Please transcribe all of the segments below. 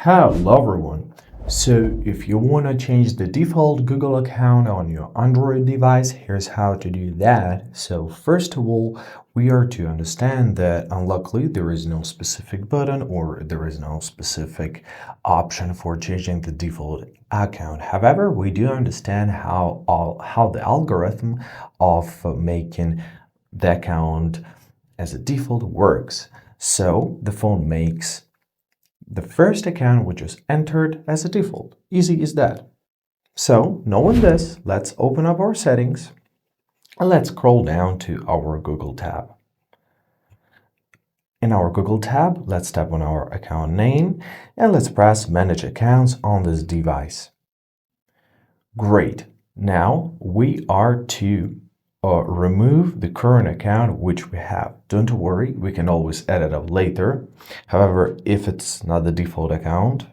Hello everyone. So if you want to change the default Google account on your Android device, here's how to do that. So first of all, we are to understand that unluckily there is no specific button or there is no specific option for changing the default account. However, we do understand how the algorithm of making the account as a default works. So the phone makes the first account which is entered as a default. Easy as that. So, knowing this, let's open up our settings and let's scroll down to our Google tab. In our Google tab, let's tap on our account name and let's press Manage Accounts on this device. Great. Now we are to remove the current account which we have. Don't worry, we can always edit it later. However, if it's not the default account,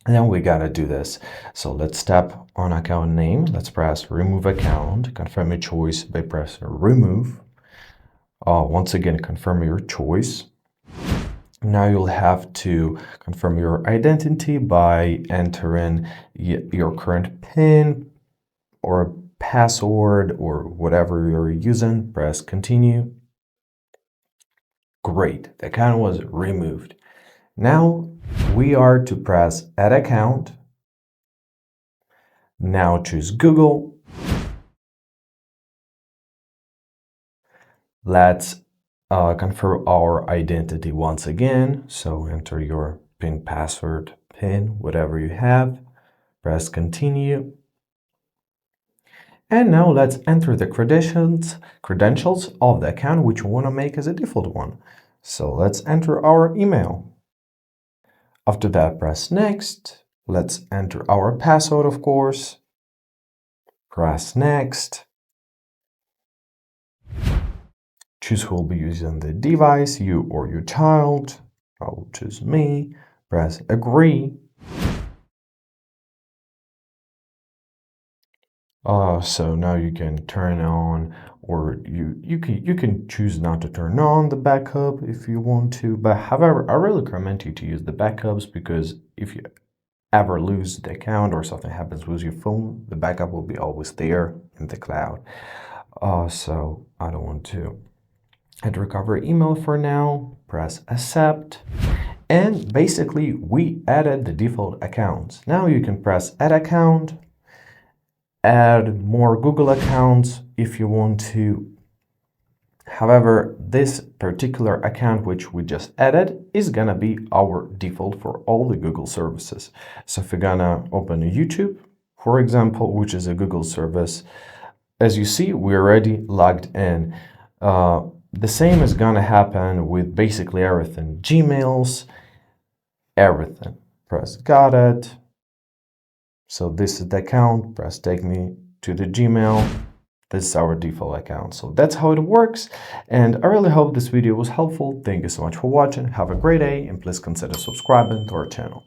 then we gotta do this. So let's tap on account name. Let's press remove account. Confirm your choice by pressing remove. Once again, confirm your choice. Now you'll have to confirm your identity by entering your current PIN or password or whatever you're using. Press continue. Great, the account was removed. Now we are to press add account. Now choose Google. Let's confirm our identity once again. So enter your PIN, password, PIN, whatever you have. Press continue. And now let's enter the credentials of the account which we want to make as a default one. So let's enter our email. After that, press next. Let's enter our password, of course. Press next. Choose who will be using the device, you or your child. I will choose me. Press agree. So now you can turn on, or you can choose not to turn on the backup if you want to. But however, I really recommend you to use the backups because if you ever lose the account or something happens with your phone, the backup will be always there in the cloud. So I don't want to hit recover email for now. Press accept. And basically we added the default accounts. Now you can press add account, add more Google accounts if you want to. However, this particular account which we just added is gonna be our default for all the Google services. So if you're gonna open a YouTube, for example, which is a Google service, as you see, we're already logged in. The same is gonna happen with basically everything. Gmails, everything. Press got it. So this is the account. Press take me to the Gmail. This is our default account. So that's how it works. And I really hope this video was helpful. Thank you so much for watching. Have a great day and please consider subscribing to our channel.